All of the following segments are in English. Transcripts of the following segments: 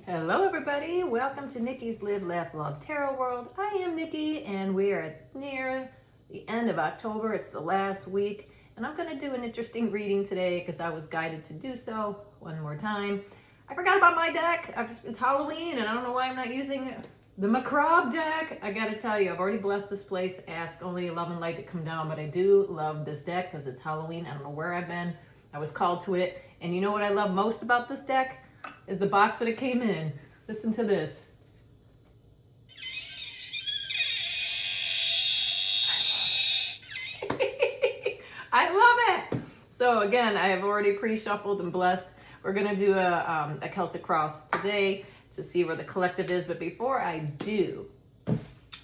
Hello everybody, welcome to Nikki's Live, Laugh, Love Tarot World. I am Nikki and we are near the end of October. It's the last week and I'm going to do an interesting reading today because I was guided to do so one more time. I forgot about my deck. It's Halloween and I don't know why I'm not using the macabre deck. I got to tell you, I've already blessed this place. Ask only love and light to come down, but I do love this deck because it's Halloween. I don't know where I've been. I was called to it. And you know what I love most about this deck? Is the box that it came in. Listen to this. I love it. So again, I have already pre-shuffled and blessed. We're gonna do a Celtic cross today to see where the collective is. But before I do,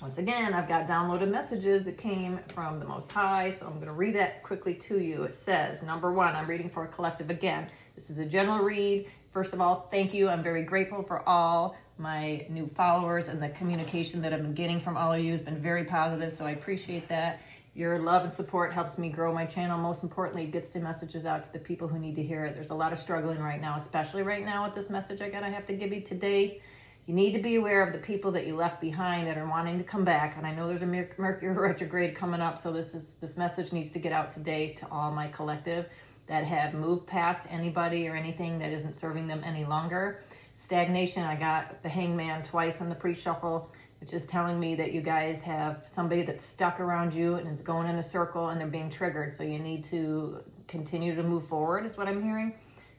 once again, I've got downloaded messages that came from the Most High. So I'm gonna read that quickly to you. It says, number one, I'm reading for a collective again. This is a general read. First of all, thank you. I'm very grateful for all my new followers and the communication that I've been getting from all of you has been very positive. So I appreciate that. Your love and support helps me grow my channel. Most importantly, it gets the messages out to the people who need to hear it. There's a lot of struggling right now, especially right now with this message I have to give you today. You need to be aware of the people that you left behind that are wanting to come back. And I know there's a Mercury retrograde coming up. So this message needs to get out today to all my collective that have moved past anybody or anything that isn't serving them any longer. Stagnation, I got the Hangman twice on the pre-shuffle, which is telling me that you guys have somebody that's stuck around you and is going in a circle and they're being triggered. So you need to continue to move forward is what I'm hearing.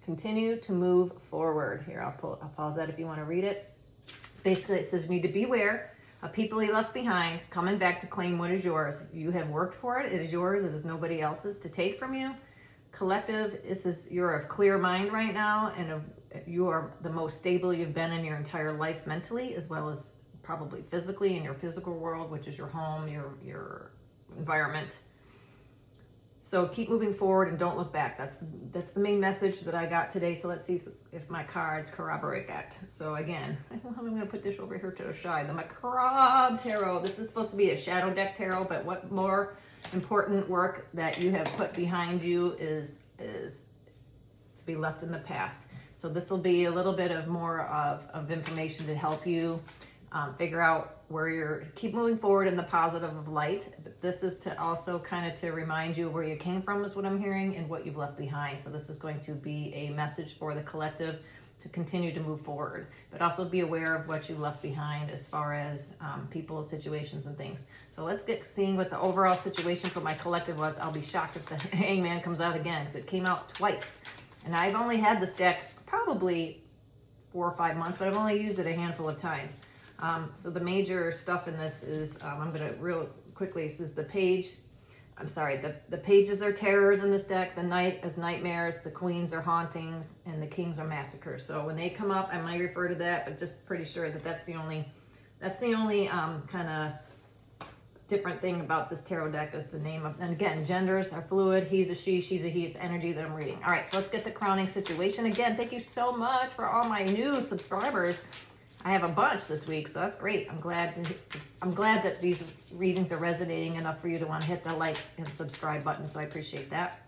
Continue to move forward. Here, I'll pause that if you want to read it. Basically, it says you need to beware of people you left behind coming back to claim what is yours. You have worked for it. It is yours. It is nobody else's to take from you. Collective, you're of clear mind right now, and you are the most stable you've been in your entire life mentally, as well as probably physically in your physical world, which is your home, your environment. So keep moving forward and don't look back. That's the main message that I got today. So let's see if my cards corroborate that. So again, I'm going to put this over here to the side. The Macabre Tarot. This is supposed to be a shadow deck tarot, but what more important work that you have put behind you is to be left in the past. So this will be a little bit of more of information to help you figure out where keep moving forward in the positive of light. But this is to also kind of to remind you where you came from is what I'm hearing and what you've left behind. So this is going to be a message for the collective to continue to move forward, but also be aware of what you left behind as far as people, situations, and things. So let's get seeing what the overall situation for my collective was. I'll be shocked if the Hangman comes out again because it came out twice. And I've only had this deck probably 4 or 5 months, but I've only used it a handful of times. So the major stuff in this is, I'm going to real quickly, this is the page. I'm sorry, the pages are terrors in this deck, the knight is nightmares, the queens are hauntings, and the kings are massacres. So when they come up, I might refer to that, but just pretty sure that that's the only kind of different thing about this tarot deck is the name of, and again, genders are fluid. He's a she, she's a he. It's energy that I'm reading. All right, so let's get the crowning situation. Again, thank you so much for all my new subscribers. I have a bunch this week, so that's great. I'm glad that these readings are resonating enough for you to want to hit the like and subscribe button, so I appreciate that.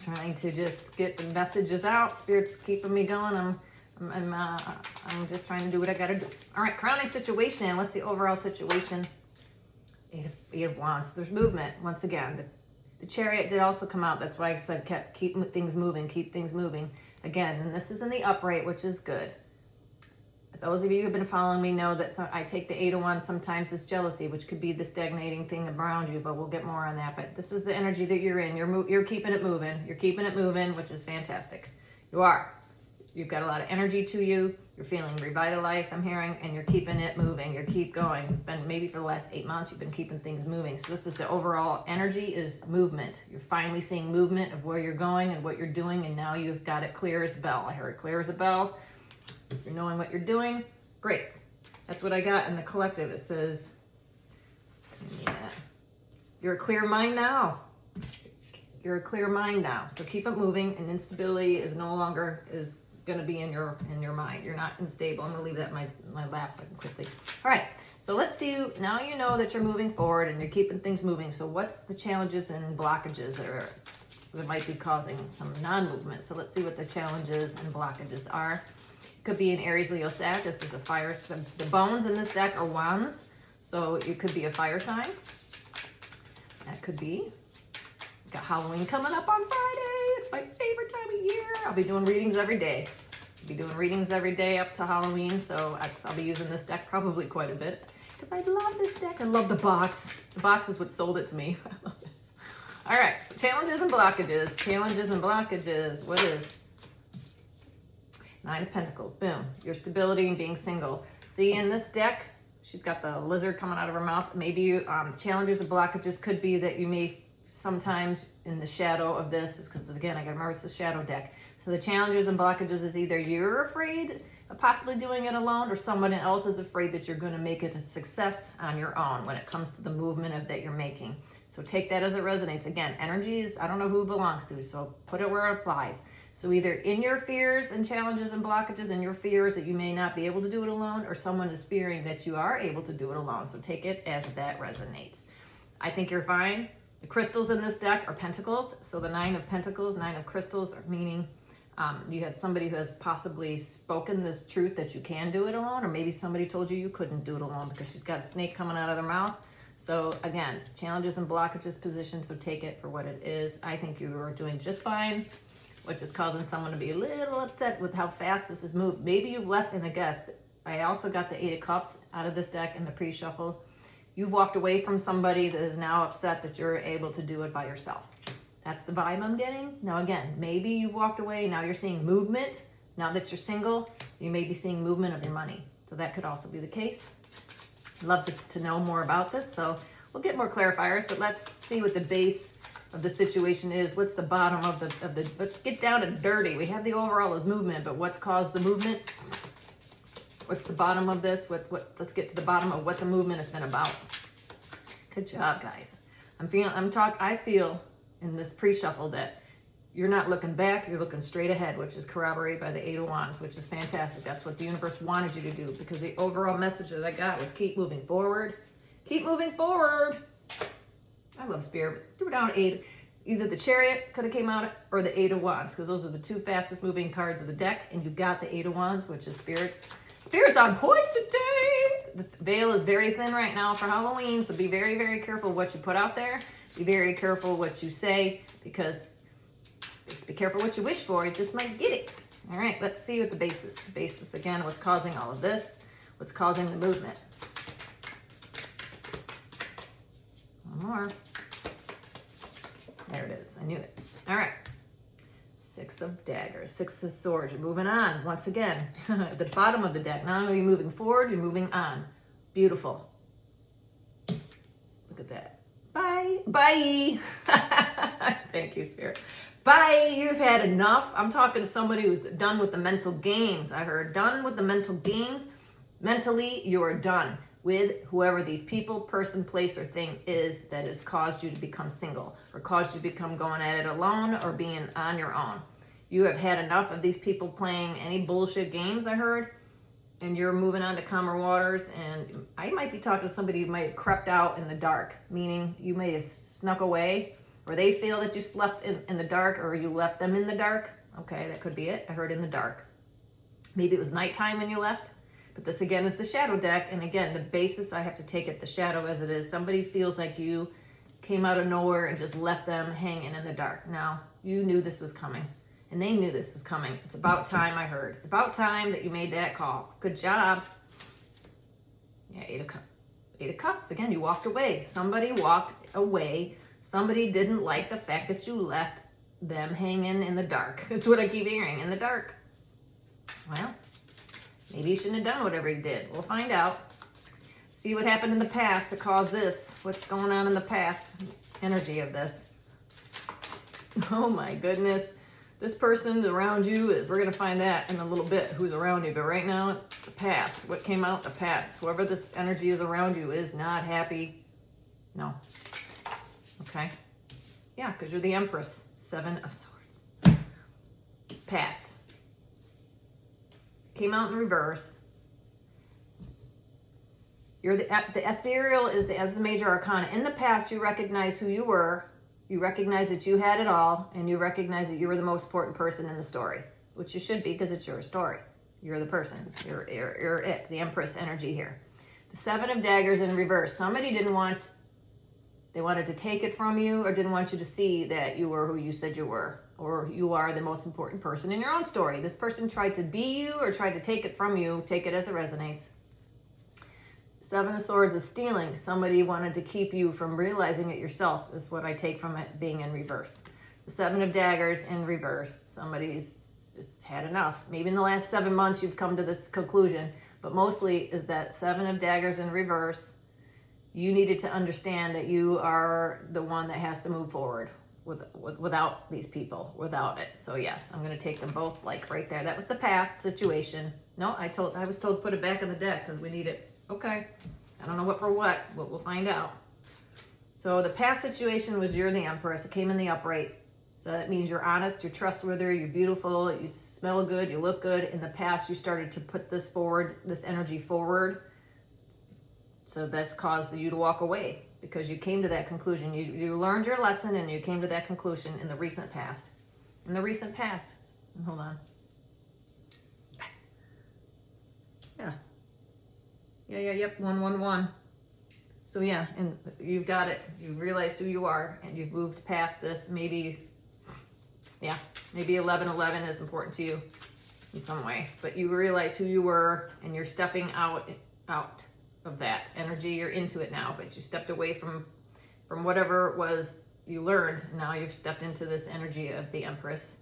Trying to just get the messages out. Spirit's keeping me going. I'm just trying to do what I got to do. All right, crowning situation. What's the overall situation? Eight of Wands. There's movement once again. The Chariot did also come out. That's why I said keep things moving, keep things moving. Again, and this is in the upright, which is good. Those of you who've been following me know that I take the 8 of Wands sometimes as jealousy, which could be the stagnating thing around you, but we'll get more on that. But this is the energy that you're in. You're keeping it moving. You're keeping it moving, which is fantastic. You are. You've got a lot of energy to you. You're feeling revitalized, I'm hearing, and you're keeping it moving. You keep going. It's been maybe for the last 8 months, you've been keeping things moving. So this is the overall energy is movement. You're finally seeing movement of where you're going and what you're doing, and now you've got it clear as a bell. I heard clear as a bell. You're knowing what you're doing. Great. That's what I got in the collective. It says, yeah, you're a clear mind now. You're a clear mind now. So keep it moving, and instability is no longer going to be in your mind. You're not unstable. I'm going to leave that in my lap so I can quickly. All right. So let's see. Now you know that you're moving forward and you're keeping things moving. So what's the challenges and blockages that might be causing some non-movement? So let's see what the challenges and blockages are. Could be an Aries, Leo, Sag. This is a fire. The bones in this deck are wands. So it could be a fire sign. That could be. Got Halloween coming up on Friday. It's my favorite time of year. I'll be doing readings every day. I'll be doing readings every day up to Halloween. So I'll be using this deck probably quite a bit. Because I love this deck. I love the box. The box is what sold it to me. I love this. All right. So challenges and blockages. Challenges and blockages. What is? Nine of Pentacles. Boom. Your stability and being single. See, in this deck, she's got the lizard coming out of her mouth. Maybe you, challenges and blockages could be that you may sometimes in the shadow of this, is because again, I gotta remember it's a shadow deck. So the challenges and blockages is either you're afraid of possibly doing it alone, or someone else is afraid that you're gonna make it a success on your own when it comes to the movement of that you're making. So take that as it resonates. Again, energies, I don't know who it belongs to, so put it where it applies. So either in your fears and challenges and blockages and your fears that you may not be able to do it alone, or someone is fearing that you are able to do it alone. So take it as that resonates. I think you're fine. The crystals in this deck are pentacles. So the Nine of Pentacles, Nine of Crystals, are meaning you have somebody who has possibly spoken this truth that you can do it alone, or maybe somebody told you you couldn't do it alone because she's got a snake coming out of their mouth. So again, challenges and blockages position, so take it for what it is. I think you are doing just fine, which is causing someone to be a little upset with how fast this has moved. Maybe you've left in a guess. I also got the Eight of Cups out of this deck in the pre-shuffle. You've walked away from somebody that is now upset that you're able to do it by yourself. That's the vibe I'm getting. Now again, maybe you've walked away, now you're seeing movement. Now that you're single, you may be seeing movement of your money. So that could also be the case. I'd love to know more about this. So we'll get more clarifiers, but let's see what the base of the situation is. What's the bottom of the let's get down and dirty. We have the overall as movement, but what's caused the movement? What's the bottom of this? Let's get to the bottom of what the movement has been about. Good job, guys. I feel in this pre-shuffle that you're not looking back, you're looking straight ahead, which is corroborated by the Eight of Wands, which is fantastic. That's what the universe wanted you to do, because the overall message that I got was keep moving forward. Keep moving forward. I love Spirit. Threw down eight. Either the Chariot could have came out, or the Eight of Wands, because those are the two fastest moving cards of the deck, and you got the Eight of Wands, which is Spirit. Spirit's on point today. The veil is very thin right now for Halloween, so be very, very careful what you put out there. Be very careful what you say, because just be careful what you wish for. You just might get it. All right, let's see what the basis. The basis, again, what's causing all of this, what's causing the movement. One more. There it is. I knew it. All right. Six of Daggers, Six of Swords. You're moving on. Once again, at the bottom of the deck. Not only are you moving forward, you're moving on. Beautiful. Look at that. Bye. Bye. Thank you, Spirit. Bye. You've had enough. I'm talking to somebody who's done with the mental games. I heard done with the mental games. Mentally, you are done with whoever these people, person, place, or thing is that has caused you to become single, or caused you to become going at it alone, or being on your own. You have had enough of these people playing any bullshit games, I heard, and you're moving on to calmer waters. And I might be talking to somebody who might have crept out in the dark, meaning you may have snuck away, or they feel that you slept in the dark, or you left them in the dark. Okay, that could be it. I heard in the dark. Maybe it was nighttime when you left. But this again is the shadow deck. And again, the basis, I have to take it the shadow as it is. Somebody feels like you came out of nowhere and just left them hanging in the dark. Now, you knew this was coming, and they knew this was coming. It's about time, I heard. About time that you made that call. Good job. Yeah, Eight of Cups. Again, you walked away. Somebody walked away. Somebody didn't like the fact that you left them hanging in the dark. That's what I keep hearing, in the dark. Well, maybe you shouldn't have done whatever you did. We'll find out. See what happened in the past to cause this. What's going on in the past energy of this. Oh my goodness. This person around you is, we're going to find that in a little bit, who's around you. But right now, the past. What came out in the past. Whoever this energy is around you is not happy. No. Okay. Yeah, because you're the Empress. Seven of Swords. Past. Came out in reverse. You're the ethereal is the major arcana. In the past, you recognize who you were. You recognize that you had it all, and you recognize that you were the most important person in the story, which you should be because it's your story. You're the person. You're it. The Empress energy here. The Seven of Daggers in reverse. Somebody they wanted to take it from you or didn't want you to see that you were who you said you were, or you are the most important person in your own story. This person tried to be you or tried to take it from you. Take it as it resonates. Seven of Swords is stealing. Somebody wanted to keep you from realizing it yourself, is what I take from it being in reverse. The Seven of Daggers in reverse. Somebody's just had enough. Maybe in the last 7 months you've come to this conclusion, but mostly is that Seven of Daggers in reverse. You needed to understand that you are the one that has to move forward without these people, without it. So yes, I'm going to take them both like right there. That was the past situation. No, I was told to put it back in the deck because we need it. Okay. I don't know what for what, but we'll find out. So the past situation was you're the Empress. It came in the upright. So that means you're honest, you're trustworthy, you're beautiful, you smell good, you look good. In the past, you started to put this forward, this energy forward. So that's caused you to walk away because you came to that conclusion. You learned your lesson and you came to that conclusion in the recent past. In the recent past. Hold on. Yeah. Yep. 111. So yeah, and you've got it. You've realized who you are and you've moved past this. Maybe 1111 is important to you in some way. But you realize who you were and you're stepping out of that energy. You're into it now, but you stepped away from whatever it was you learned. Now you've stepped into this energy of the Empress,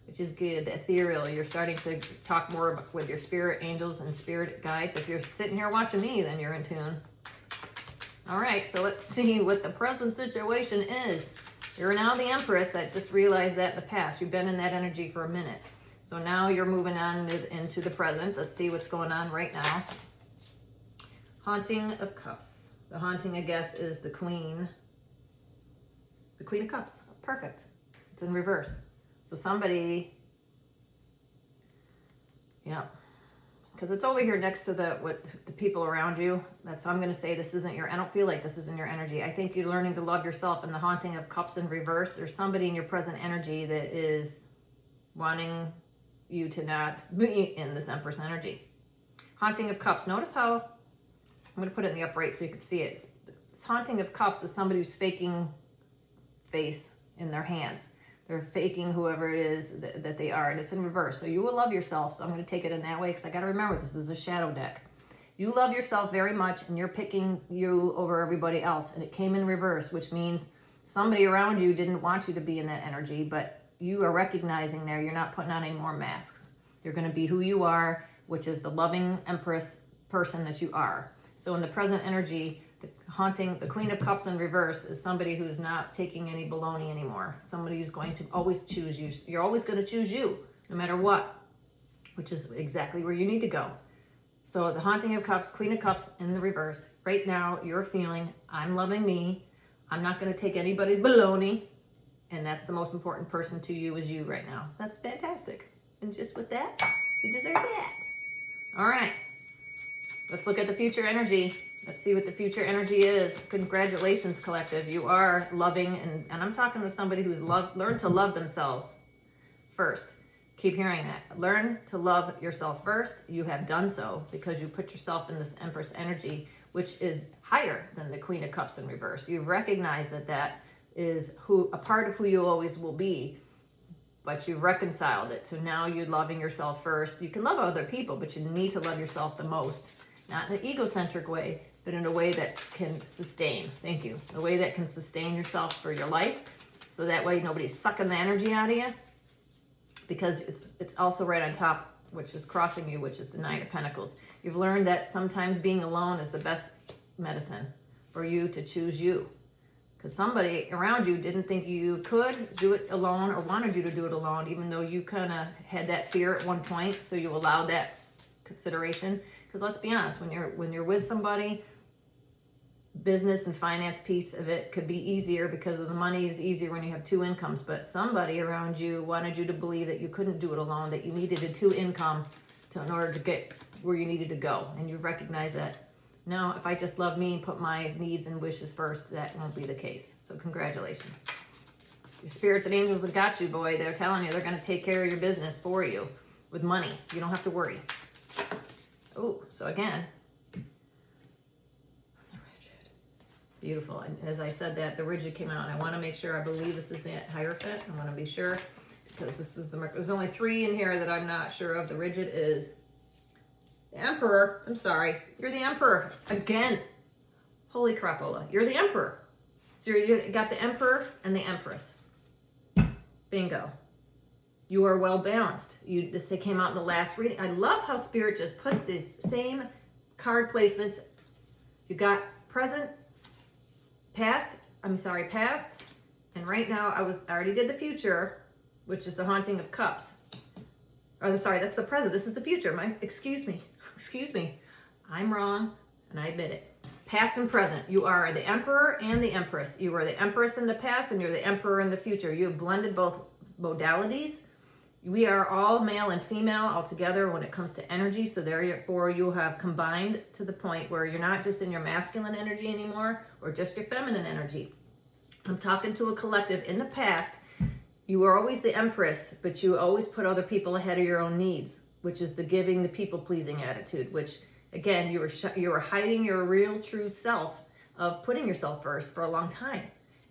which is good. Ethereal. You're starting to talk more with your spirit angels and spirit guides. If you're sitting here watching me, then you're in tune. All right, so let's see what the present situation is. You're now the Empress that just realized that in the past. You've been in that energy for a minute. So now you're moving on into the present. Let's see what's going on right now. Haunting of Cups. The haunting, I guess, is the Queen. The Queen of Cups. Perfect. It's in reverse. So somebody, yeah, because it's over here next to the people around you. That's why I'm going to say this isn't I don't feel like this isn't your energy. I think you're learning to love yourself in the haunting of Cups in reverse. There's somebody in your present energy that is wanting you to not be in this Empress energy. Haunting of Cups. Notice how, I'm going to put it in the upright so you can see it. This haunting of Cups is somebody who's faking face in their hands. They're faking whoever it is that they are, and it's in reverse. So you will love yourself. So I'm going to take it in that way because I got to remember this is a shadow deck. You love yourself very much, and you're picking you over everybody else. And it came in reverse, which means somebody around you didn't want you to be in that energy, but you are recognizing there you're not putting on any more masks. You're going to be who you are, which is the loving Empress person that you are. So in the present energy, the Queen of Cups in reverse is somebody who's not taking any baloney anymore. Somebody who's going to always choose you. You're always going to choose you, no matter what, which is exactly where you need to go. So the haunting of Cups, Queen of Cups in the reverse. Right now, you're feeling, I'm loving me. I'm not going to take anybody's baloney. And that's the most important person to you is you right now. That's fantastic. And just with that, you deserve that. All right. Let's look at the future energy. Let's see what the future energy is. Congratulations, collective. You are loving, and I'm talking to somebody who's learned to love themselves first. Keep hearing that. Learn to love yourself first. You have done so because you put yourself in this Empress energy, which is higher than the Queen of Cups in reverse. You've recognized that is a part of who you always will be, but you've reconciled it. So now you're loving yourself first. You can love other people, but you need to love yourself the most. Not in an egocentric way, but in a way that can sustain. Thank you. A way that can sustain yourself for your life. So that way nobody's sucking the energy out of you. Because it's also right on top, which is crossing you, which is the Nine of Pentacles. You've learned that sometimes being alone is the best medicine for you to choose you. Because somebody around you didn't think you could do it alone or wanted you to do it alone, even though you kind of had that fear at one point. So you allowed that consideration. Because let's be honest, when you're with somebody, business and finance piece of it could be easier because of the money is easier when you have two incomes. But somebody around you wanted you to believe that you couldn't do it alone, that you needed a two income in order to get where you needed to go. And you recognize that, no, if I just love me and put my needs and wishes first, that won't be the case. So congratulations. Your spirits and angels have got you, boy. They're telling you they're going to take care of your business for you. with money. You don't have to worry. Oh, so again, beautiful. And as I said that, the rigid came out. I want to make sure, I believe this is the Hierophant. I want to be sure because this is there's only 3 in here that I'm not sure of. The rigid is the Emperor. I'm sorry. You're the Emperor. Again. Holy crapola. You're the Emperor. So you got the Emperor and the Empress. Bingo. You are well balanced. This came out in the last reading. I love how Spirit just puts these same card placements. You got present, past, and right now I already did the future, which is the Haunting of Cups. I'm sorry, that's the present. This is the future. Excuse me. I'm wrong, and I admit it. Past and present. You are the Emperor and the Empress. You are the Empress in the past, and you're the Emperor in the future. You have blended both modalities. We are all male and female all together when it comes to energy. So therefore you have combined to the point where you're not just in your masculine energy anymore or just your feminine energy. I'm talking to a collective. In the past, you were always the Empress, but you always put other people ahead of your own needs, which is the giving, the people-pleasing attitude, which again, you were hiding your real true self of putting yourself first for a long time.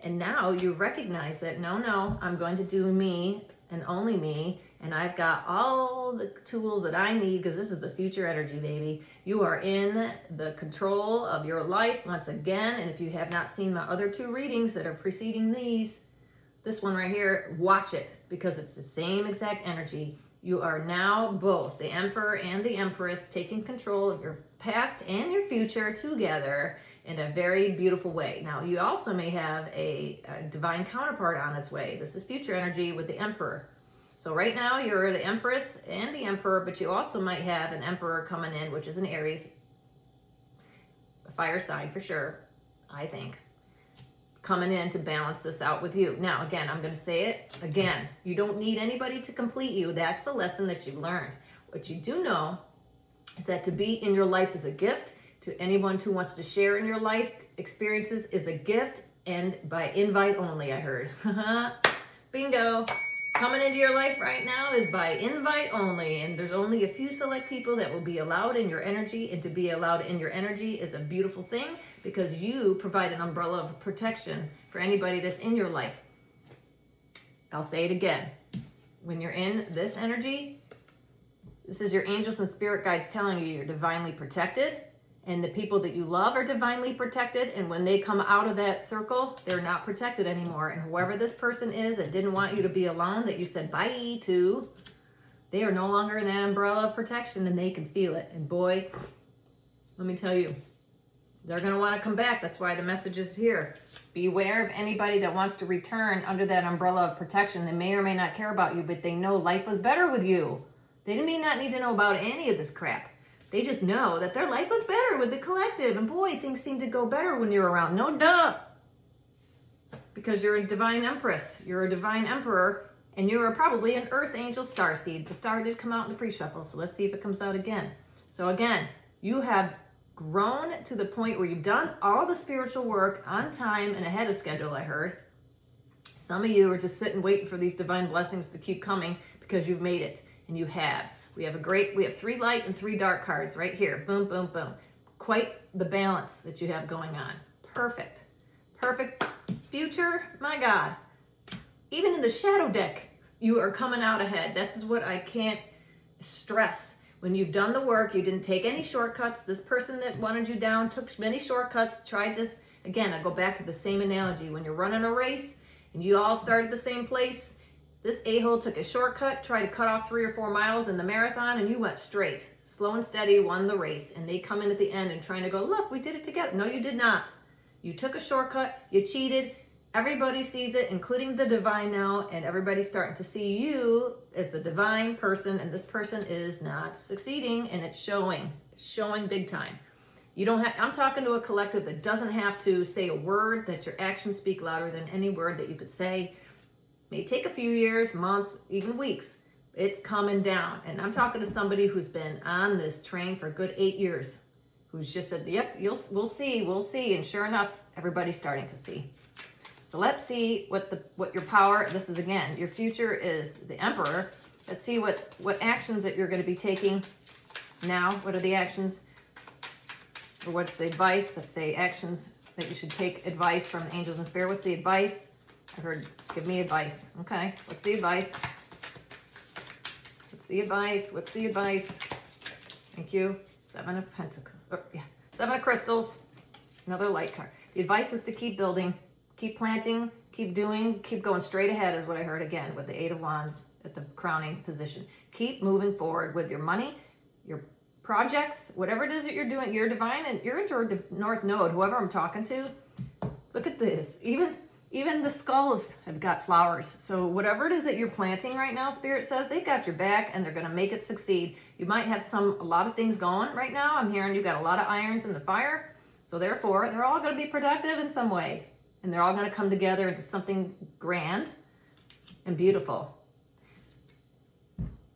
And now you recognize that, no, I'm going to do me and only me, and I've got all the tools that I need because this is the future energy, baby. You are in the control of your life once again, and if you have not seen my other 2 readings that are preceding this one right here, watch it because it's the same exact energy. You are now both the Emperor and the Empress taking control of your past and your future together in a very beautiful way. Now, you also may have a divine counterpart on its way. This is future energy with the Emperor. So right now, you're the Empress and the Emperor, but you also might have an Emperor coming in, which is an Aries, a fire sign for sure, I think, coming in to balance this out with you. Now, again, I'm going to say it again. You don't need anybody to complete you. That's the lesson that you've learned. What you do know is that to be in your life is a gift. To anyone who wants to share in your life experiences is a gift, and by invite only, I heard. Bingo. Coming into your life right now is by invite only, and there's only a few select people that will be allowed in your energy, and to be allowed in your energy is a beautiful thing because you provide an umbrella of protection for anybody that's in your life. I'll say it again. When you're in this energy, this is your angels and spirit guides telling you you're divinely protected, and the people that you love are divinely protected, and when they come out of that circle, they're not protected anymore. And whoever this person is that didn't want you to be alone, that you said bye to, they are no longer in that umbrella of protection, and they can feel it. And boy, let me tell you, they're going to want to come back. That's why the message is here. Beware of anybody that wants to return under that umbrella of protection. They may or may not care about you, but they know life was better with you. They may not need to know about any of this crap. They just know that their life was better with the collective. And boy, things seem to go better when you're around. No duh. Because you're a divine Empress. You're a divine Emperor. And you are probably an Earth Angel Starseed. The star did come out in the pre-shuffle. So let's see if it comes out again. So again, you have grown to the point where you've done all the spiritual work on time and ahead of schedule, I heard. Some of you are just sitting waiting for these divine blessings to keep coming because you've made it. And you have. We have 3 light and 3 dark cards right here. Boom, boom, boom. Quite the balance that you have going on. Perfect. Perfect future. My God. Even in the shadow deck, you are coming out ahead. This is what I can't stress. When you've done the work, you didn't take any shortcuts. This person that wanted you down took many shortcuts, tried this. Again, I go back to the same analogy. When you're running a race and you all start at the same place, this a-hole took a shortcut, tried to cut off 3 or 4 miles in the marathon, and you went straight. Slow and steady, won the race. And they come in at the end and trying to go, look, we did it together. No, you did not. You took a shortcut, you cheated. Everybody sees it, including the divine now, and everybody's starting to see you as the divine person, and this person is not succeeding, and it's showing. It's showing big time. You don't have, I'm talking to a collective that doesn't have to say a word, that your actions speak louder than any word that you could say. May take a few years, months, even weeks. It's coming down. And I'm talking to somebody who's been on this train for a good 8 years, who's just said, yep, we'll see. And sure enough, everybody's starting to see. So let's see what your power, this is again, your future is the Emperor. Let's see what actions that you're going to be taking now. What are the actions? Or what's the advice? Let's say actions that you should take advice from angels and spirit. What's the advice? I heard, give me advice. Okay, what's the advice? What's the advice? What's the advice? Thank you. 7 of Pentacles. Oh, yeah. 7 of Crystals. Another light card. The advice is to keep building, keep planting, keep doing, keep going straight ahead is what I heard again with the 8 of Wands at the crowning position. Keep moving forward with your money, your projects, whatever it is that you're doing. You're divine and you're into your North Node, whoever I'm talking to. Look at this. Even the skulls have got flowers. So whatever it is that you're planting right now, Spirit says, they've got your back and they're going to make it succeed. You might have a lot of things going right now. I'm hearing you've got a lot of irons in the fire. So therefore, they're all going to be productive in some way. And they're all going to come together into something grand and beautiful.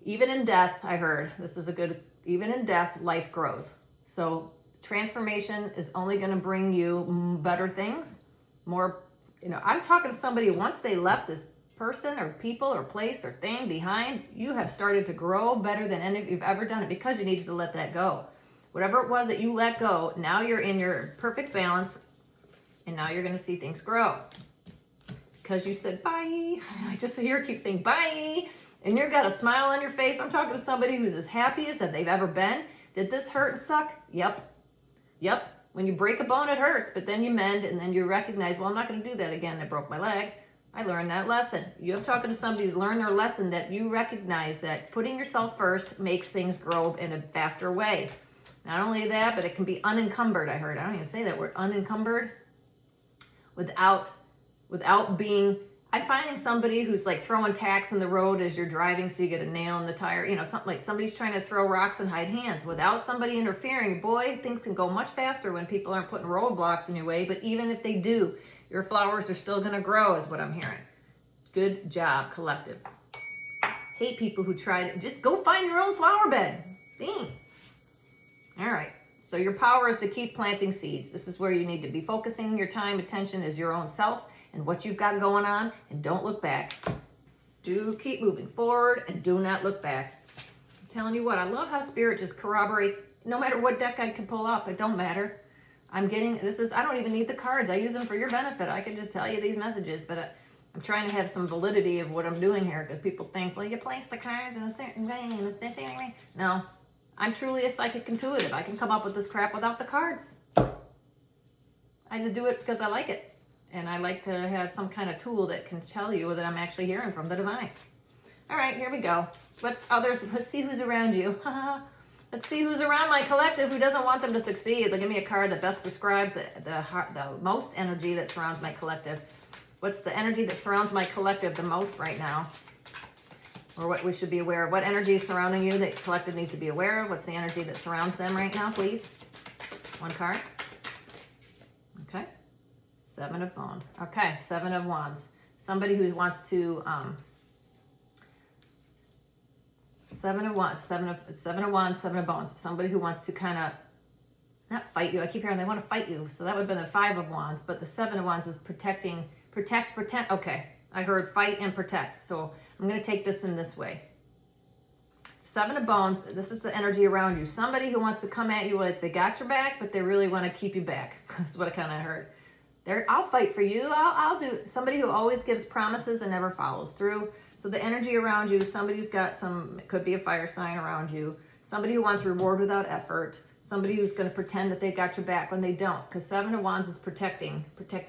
Even in death, I heard, this is a good, even in death, life grows. So transformation is only going to bring you better things, more, I'm talking to somebody, once they left this person or people or place or thing behind, you have started to grow better than any of you've ever done it because you needed to let that go. Whatever it was that you let go, now you're in your perfect balance and now you're going to see things grow. Because you said bye. I just hear it keep saying bye. And you've got a smile on your face. I'm talking to somebody who's as happy as they've ever been. Did this hurt and suck? Yep. When you break a bone, it hurts, but then you mend and then you recognize, well, I'm not going to do that again. I broke my leg. I learned that lesson. You're talking to somebody who's learned their lesson, that you recognize that putting yourself first makes things grow in a faster way. Not only that, but it can be unencumbered. I heard, I don't even say that word, unencumbered, without being, I'm finding somebody who's like throwing tacks in the road as you're driving so you get a nail in the tire, something like somebody's trying to throw rocks and hide hands without somebody interfering. Boy, things can go much faster when people aren't putting roadblocks in your way, but even if they do, your flowers are still going to grow is what I'm hearing. Good job, collective. Hate people who try to, just go find your own flower bed. Dang. All right. So your power is to keep planting seeds. This is where you need to be focusing your time, attention is your own self and what you've got going on, and don't look back. Do keep moving forward and do not look back. I'm telling you what, I love how Spirit just corroborates, no matter what deck I can pull up, it don't matter. I don't even need the cards. I use them for your benefit. I can just tell you these messages, but I'm trying to have some validity of what I'm doing here because people think, well, you place the cards in a certain way, No, I'm truly a psychic intuitive. I can come up with this crap without the cards. I just do it because I like it. And I like to have some kind of tool that can tell you that I'm actually hearing from the divine. All right, here we go. Let's see who's around you. Let's see who's around my collective who doesn't want them to succeed. They'll give me a card that best describes the most energy that surrounds my collective. What's the energy that surrounds my collective the most right now? Or what we should be aware of? What energy is surrounding you that collective needs to be aware of? What's the energy that surrounds them right now, please? One card. Okay. 7 of Wands. Okay, 7 of Wands. Somebody who wants to, 7 of Wands, 7 of Wands, 7 of Bones. Somebody who wants to kind of, not fight you. I keep hearing they want to fight you. So that would have been the 5 of Wands, but the 7 of Wands is protect. Okay, I heard fight and protect. So I'm going to take this in this way. 7 of Bones, this is the energy around you. Somebody who wants to come at you like they got your back, but they really want to keep you back. That's what I kind of heard. I'll fight for you. I'll do. Somebody who always gives promises and never follows through. So the energy around you, somebody who's got it could be a fire sign around you. Somebody who wants reward without effort. Somebody who's going to pretend that they got your back when they don't. Because 7 of Wands is protecting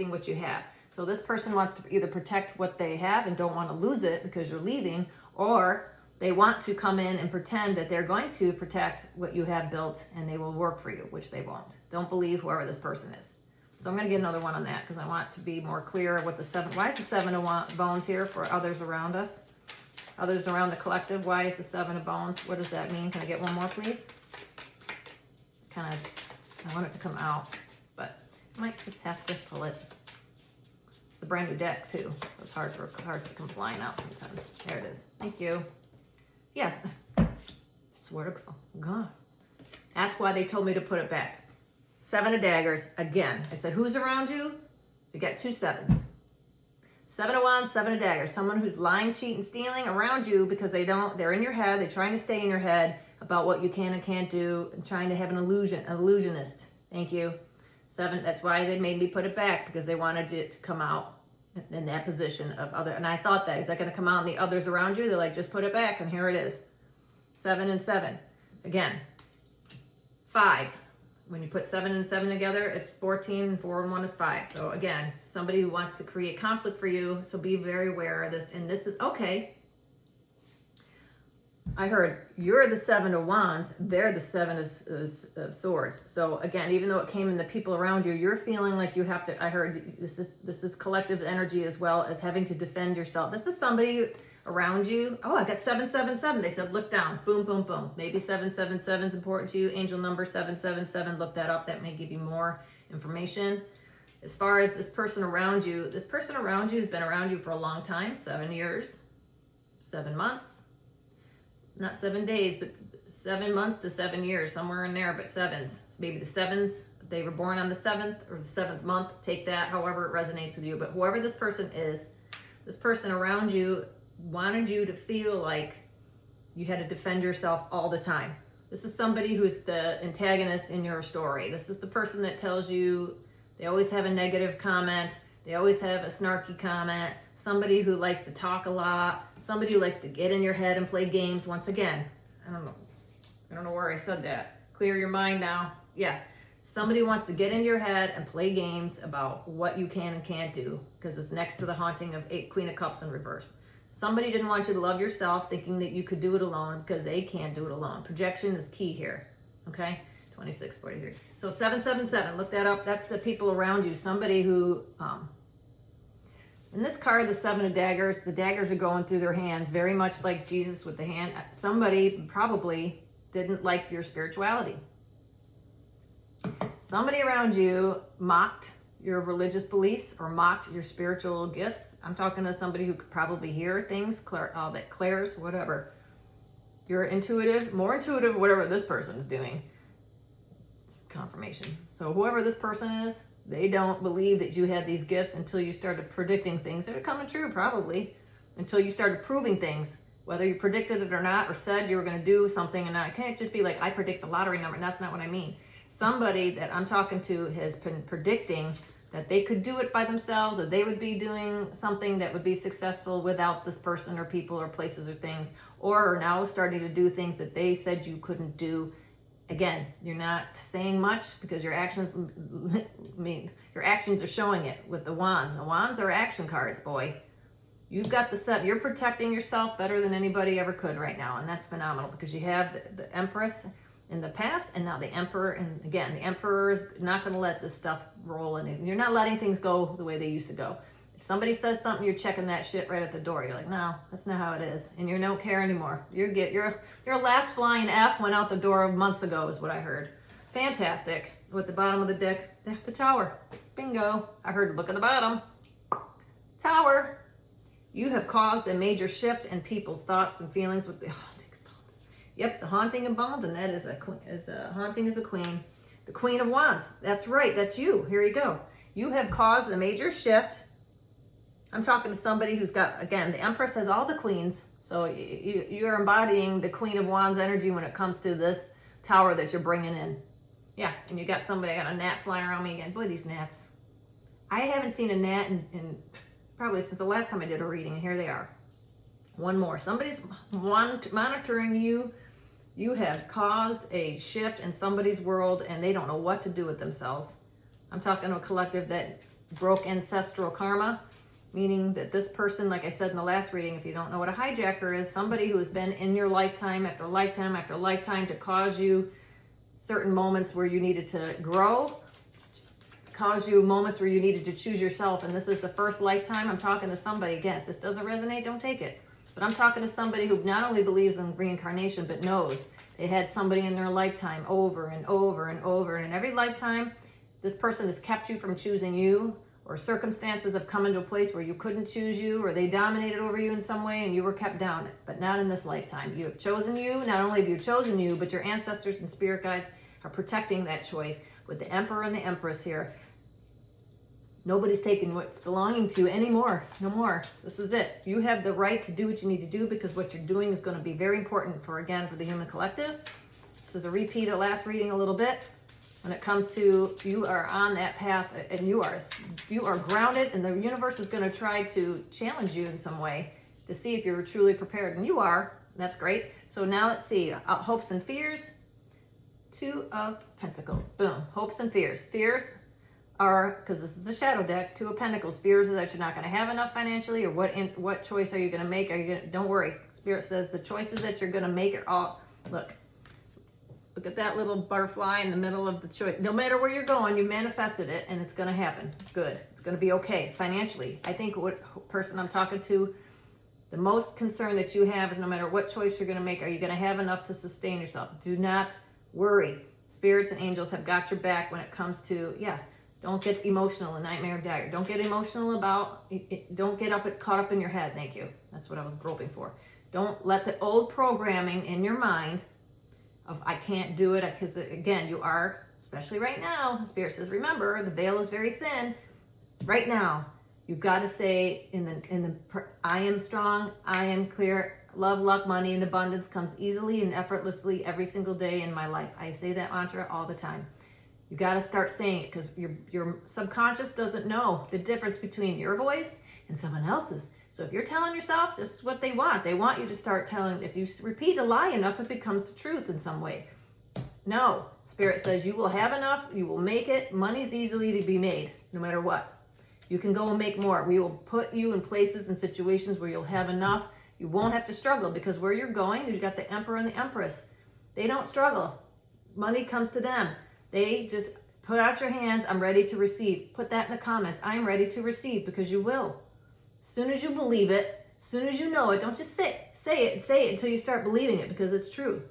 what you have. So this person wants to either protect what they have and don't want to lose it because you're leaving, or they want to come in and pretend that they're going to protect what you have built and they will work for you, which they won't. Don't believe whoever this person is. So I'm going to get another one on that because I want to be more clear what the 7, why is the 7 of Bones here for others around us? Others around the collective, why is the 7 of Bones? What does that mean? Can I get one more, please? I want it to come out, but I might just have to pull it. It's a brand new deck too, so it's hard for cards to come flying out sometimes. There it is. Thank you. Yes. Swear to God. That's why they told me to put it back. 7 of Daggers, again. I said, who's around you? You got 2 7s. Seven of Wands, Seven of Daggers. Someone who's lying, cheating, stealing around you because they're in your head. They're trying to stay in your head about what you can and can't do, and trying to have an illusionist. Thank you. Seven, that's why they made me put it back, because they wanted it to come out in that position of other. And I thought that, is that going to come out in the others around you? They're like, just put it back, and here it is. 7 and 7. Again, 5. When you put 7 and 7 together, it's 14, and 4 and 1 is 5. So again, somebody who wants to create conflict for you, so be very aware of this. And this is, okay, I heard you're the 7 of Wands, they're the 7 of Swords. So again, even though it came in the people around you, you're feeling like you have to, I heard this is collective energy as well as having to defend yourself. This is somebody around you. Oh, I got 777. They said, look down. Boom, boom, boom. Maybe 777 is important to you. Angel number 777. Look that up. That may give you more information. As far as this person around you has been around you for a long time. 7 years, 7 months, not 7 days, but 7 months to 7 years, somewhere in there, but sevens. So maybe the sevens, they were born on the 7th or the 7th month. Take that however it resonates with you. But whoever this person is, this person around you wanted you to feel like you had to defend yourself all the time. This is somebody who's the antagonist in your story. This is the person that tells you they always have a negative comment. They always have a snarky comment. Somebody who likes to talk a lot. Somebody who likes to get in your head and play games. Once again, I don't know where I said that. Clear your mind now. Yeah. Somebody wants to get in your head and play games about what you can and can't do, because it's next to the haunting of Queen of Cups in reverse. Somebody didn't want you to love yourself, thinking that you could do it alone, because they can't do it alone. Projection is key here. Okay? 2643. So 777, look that up. That's the people around you. Somebody who, in this card, the 7 of Daggers, the daggers are going through their hands, very much like Jesus with the hand. Somebody probably didn't like your spirituality. Somebody around you mocked your religious beliefs or mocked your spiritual gifts. I'm talking to somebody who could probably hear things, that clairs, whatever. You're intuitive, more intuitive, whatever this person's doing. It's confirmation. So whoever this person is, they don't believe that you had these gifts until you started predicting things that are coming true, probably. Until you started proving things, whether you predicted it or not, or said you were going to do something and not. It can't just be like, I predict the lottery number. And that's not what I mean. Somebody that I'm talking to has been predicting that they could do it by themselves, or they would be doing something that would be successful without this person or people or places or things, or are now starting to do things that they said you couldn't do. Again, you're not saying much because your actions are showing it with the wands. The wands are action cards, boy. You've got the set. You're protecting yourself better than anybody ever could right now, and that's phenomenal, because you have the Empress in the past, and now the Emperor. And again, the Emperor is not going to let this stuff roll in. You're not letting things go the way they used to go. If somebody says something, you're checking that shit right at the door. You're like, no, that's not how it is, and you don't care anymore. Your last flying F went out the door months ago, is what I heard. Fantastic. With the bottom of the deck, the Tower. Bingo. I heard look at the bottom. Tower. You have caused a major shift in people's thoughts and feelings with the haunting of bones. Yep, the haunting of bones, and that is haunting is a queen. The Queen of Wands. That's right. That's you. Here you go. You have caused a major shift. I'm talking to somebody who's got, again, the Empress has all the queens. So you're embodying the Queen of Wands energy when it comes to this tower that you're bringing in. Yeah, and you got somebody, I got a gnat flying around me again. Boy, these gnats. I haven't seen a gnat in probably since the last time I did a reading, and here they are. One more. Somebody's monitoring you. You have caused a shift in somebody's world, and they don't know what to do with themselves. I'm talking to a collective that broke ancestral karma, meaning that this person, like I said in the last reading, if you don't know what a hijacker is, somebody who has been in your lifetime after lifetime after lifetime to cause you certain moments where you needed to grow, cause you moments where you needed to choose yourself. And this is the first lifetime. I'm talking to somebody, again, if this doesn't resonate, don't take it. But I'm talking to somebody who not only believes in reincarnation, but knows they had somebody in their lifetime over and over and over. And in every lifetime, this person has kept you from choosing you, or circumstances have come into a place where you couldn't choose you, or they dominated over you in some way and you were kept down. But not in this lifetime. You have chosen you. Not only have you chosen you, but your ancestors and spirit guides are protecting that choice with the Emperor and the Empress here. Nobody's taking what's belonging to you anymore. No more. This is it. You have the right to do what you need to do because what you're doing is going to be very important for the human collective. This is a repeat of last reading a little bit. When it comes to you are on that path and you are grounded, and the universe is going to try to challenge you in some way to see if you're truly prepared. And you are. That's great. So now let's see. Hopes and fears. 2 of Pentacles. Boom. Hopes and fears. Fears are, because this is a shadow deck, 2 of Pentacles. Fears is that you're not going to have enough financially, or what choice are you going to make? Don't worry. Spirit says the choices that you're going to make are all, look at that little butterfly in the middle of the choice. No matter where you're going, you manifested it and it's going to happen. Good. It's going to be okay financially. I think what person I'm talking to, the most concern that you have is no matter what choice you're going to make, are you going to have enough to sustain yourself? Do not worry. Spirits and angels have got your back when it comes to, don't get emotional in Nightmare of Dagger. Don't get emotional about it. Don't get caught up in your head. Thank you. That's what I was groping for. Don't let the old programming in your mind of I can't do it, because again, you are, especially right now, Spirit says, remember, the veil is very thin. Right now, you've got to say I am strong, I am clear, love, luck, money, and abundance comes easily and effortlessly every single day in my life. I say that mantra all the time. You got to start saying it because your subconscious doesn't know the difference between your voice and someone else's. So if you're telling yourself just what they want you to start telling. If you repeat a lie enough, it becomes the truth in some way. No, Spirit says you will have enough, you will make it. Money's easily to be made, no matter what. You can go and make more. We will put you in places and situations where you'll have enough. You won't have to struggle because where you're going, you've got the Emperor and the Empress. They don't struggle. Money comes to them. They just put out your hands. I'm ready to receive. Put that in the comments. I'm ready to receive, because you will. As soon as you believe it, as soon as you know it, don't just say it until you start believing it, because it's true.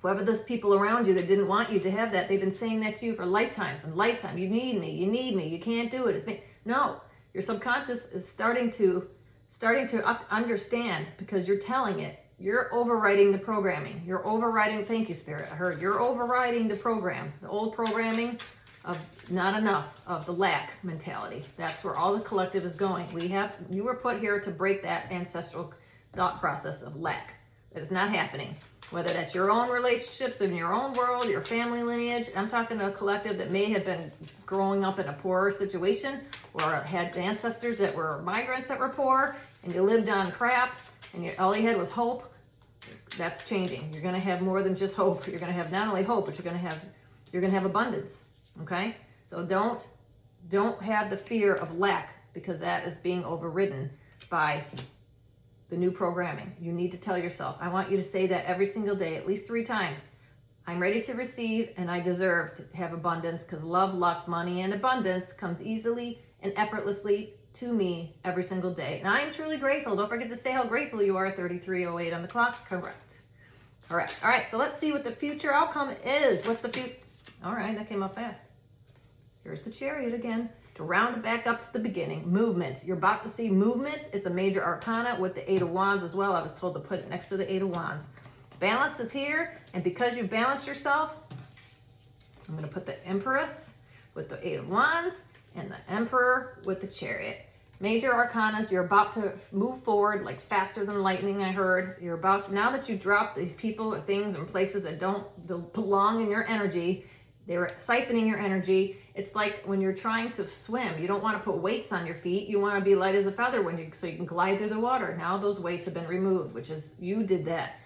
Whoever those people around you that didn't want you to have that, they've been saying that to you for lifetimes and lifetime. You need me, you can't do it. It's me. No, your subconscious is starting to understand, because you're telling it. You're overriding the programming. You're overriding, thank you, Spirit, I heard. You're overriding the program, the old programming of not enough, of the lack mentality. That's where all the collective is going. You were put here to break that ancestral thought process of lack. That is not happening. Whether that's your own relationships in your own world, your family lineage. I'm talking to a collective that may have been growing up in a poorer situation, or had ancestors that were migrants that were poor, and you lived on crap, and all you had was hope. That's changing. You're going to have more than just hope. You're going to have not only hope, but you're going to have abundance. Okay? So don't have the fear of lack, because that is being overridden by the new programming. You need to tell yourself, I want you to say that every single day, at least 3 times. I'm ready to receive, and I deserve to have abundance, because love, luck, money, and abundance comes easily and effortlessly to me every single day. And I am truly grateful. Don't forget to say how grateful you are. 33:08 on the clock. Correct. All right. So let's see what the future outcome is. What's the future? All right. That came up fast. Here's the Chariot again. To round it back up to the beginning. Movement. You're about to see movement. It's a major arcana with the 8 of Wands as well. I was told to put it next to the 8 of Wands. Balance is here. And because you balance yourself, I'm going to put the Empress with the 8 of Wands and the Emperor with the Chariot. Major arcanas, you're about to move forward like faster than lightning, I heard. You're about, now that you drop these people or things and places that don't belong in your energy, they're siphoning your energy. It's like when you're trying to swim, you don't want to put weights on your feet. You want to be light as a feather so you can glide through the water. Now those weights have been removed, which is, you did that.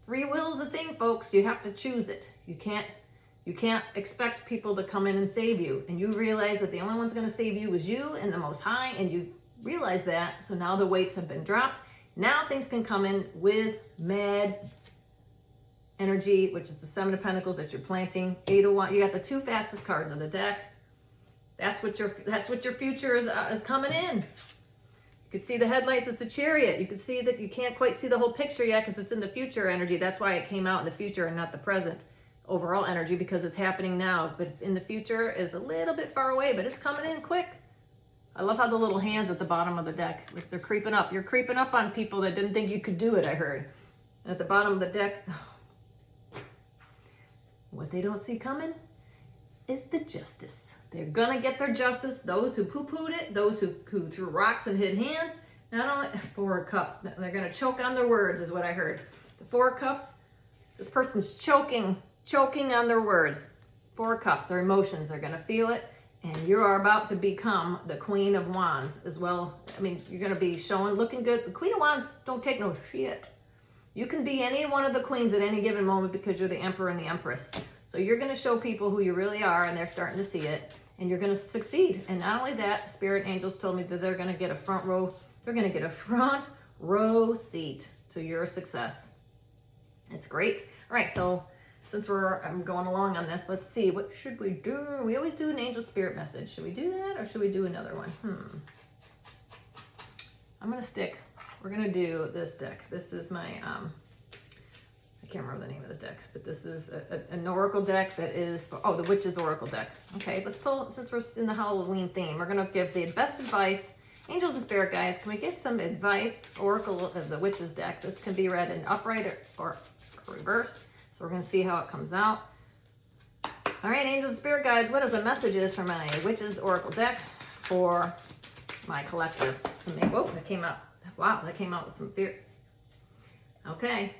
Free will is a thing, folks. You have to choose it. You can't expect people to come in and save you. And you realize that the only one's going to save you is you and the Most High, and you realize that. So now the weights have been dropped. Now things can come in with mad energy, which is the 7 of Pentacles that you're planting. 8 of Wands. You got the 2 fastest cards of the deck. That's what your future is coming in. You can see the headlights is the Chariot. You can see that you can't quite see the whole picture yet because it's in the future energy. That's why it came out in the future and not the present overall energy, because it's happening now, but it's in the future, is a little bit far away, but it's coming in quick. I love how the little hands at the bottom of the deck, they're creeping up. You're creeping up on people that didn't think you could do it, I heard. And at the bottom of the deck, what they don't see coming, is the justice. They're gonna get their justice. Those who poo-pooed it, those who threw rocks and hid hands, not only Four of Cups, they're gonna choke on their words is what I heard. The Four of Cups, this person's choking on their words. Four of Cups, their emotions, they're gonna feel it. And you are about to become the Queen of Wands as well. I mean, you're gonna be looking good. The Queen of Wands don't take no shit. You can be any one of the queens at any given moment because you're the Emperor and the Empress. So you're gonna show people who you really are, and they're starting to see it, and you're gonna succeed. And not only that, Spirit Angels told me that they're gonna get a front row seat to your success. It's great. All right, so since I'm going along on this, let's see, what should we do? We always do an angel spirit message. Should we do that, or should we do another one? We're gonna do this deck. This is my, I can't remember the name of this deck, but this is an oracle deck that is, the Witch's Oracle deck. Okay, let's pull, since we're in the Halloween theme, we're gonna give the best advice. Angels and spirit guides, can we get some advice? Oracle of the Witch's deck. This can be read in upright or reverse. So we're going to see how it comes out. All right, angels and spirit guides, what are the messages for my Witch's Oracle deck for my collective? That came out. Wow, that came out with some fear. Okay,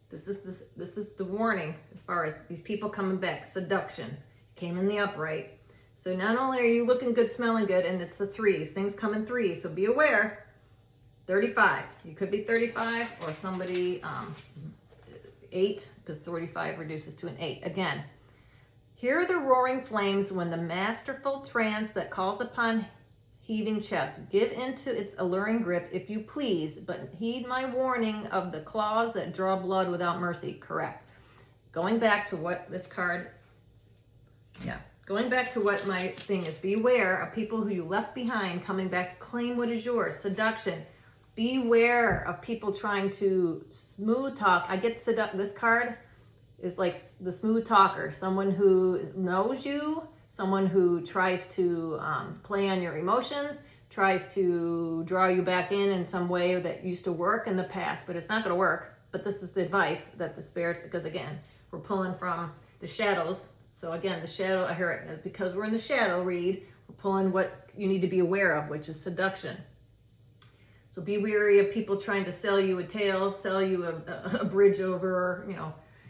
this is the warning as far as these people coming back. Seduction came in the upright. So not only are you looking good, smelling good, and it's the threes. Things come in threes, so be aware. 35. You could be 35, or somebody 8, because 35 reduces to an 8. Again, hear the roaring flames when the masterful trance that calls upon heaving chest. Give into its alluring grip, if you please, but heed my warning of the claws that draw blood without mercy. Correct. Going back to what this card, going back to what my thing is. Beware of people who you left behind coming back to claim what is yours. Seduction. Beware of people trying to smooth talk. I get this card is like the smooth talker, someone who knows you, someone who tries to play on your emotions, tries to draw you back in some way that used to work in the past, but it's not going to work. But this is the advice that the spirits, because again, we're pulling from the shadows. So again, the shadow, I hear it, because we're in the shadow read, we're pulling what you need to be aware of, which is seduction. So be wary of people trying to sell you a tale, sell you a bridge over,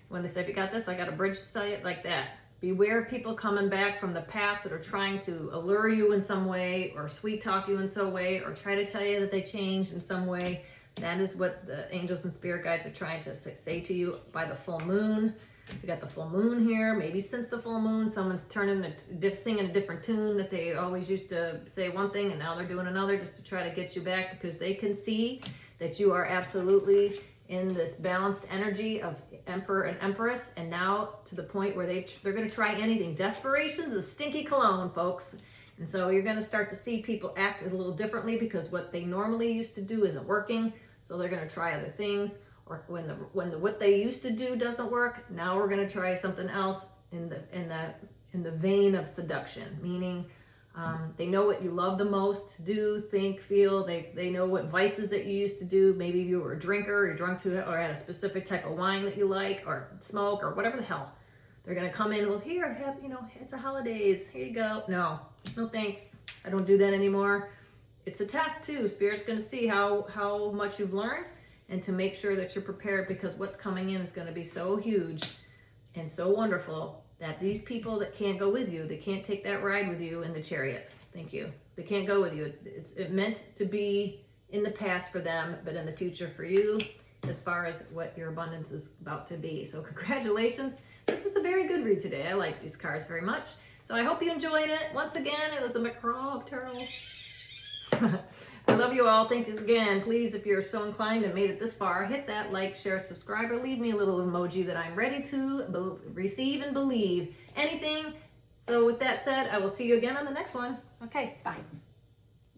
when they say, if you got this, I got a bridge to sell you, like that. Beware of people coming back from the past that are trying to allure you in some way, or sweet talk you in some way, or try to tell you that they changed in some way. That is what the angels and spirit guides are trying to say to you by the full moon. We got the full moon here. Maybe since the full moon, someone's singing a different tune that they always used to say one thing and now they're doing another, just to try to get you back, because they can see that you are absolutely in this balanced energy of Emperor and Empress, and now to the point where they're going to try anything. Desperation's a stinky cologne, folks. And so you're going to start to see people act a little differently because what they normally used to do isn't working. So they're going to try other things. Or when what they used to do doesn't work, now we're going to try something else in the vein of seduction. Meaning, they know what you love the most to do, think, feel. They know what vices that you used to do. Maybe you were a drinker, or you're drunk to it, or had a specific type of wine that you like, or smoke, or whatever the hell. They're going to come in, well, here, it's the holidays. Here you go. No thanks. I don't do that anymore. It's a test too. Spirit's going to see how much you've learned, and to make sure that you're prepared, because what's coming in is going to be so huge and so wonderful that these people that can't go with you, they can't take that ride with you in the chariot. Thank you. They can't go with you. It's meant to be in the past for them, but in the future for you, as far as what your abundance is about to be. So congratulations. This was a very good read today. I like these cards very much. So I hope you enjoyed it. Once again, it was a macabre tarot. I love you all. Thank you again. Please, if you're so inclined and made it this far, hit that like, share, subscribe, or leave me a little emoji that I'm ready to receive and believe anything. So with that said, I will see you again on the next one. Okay, bye.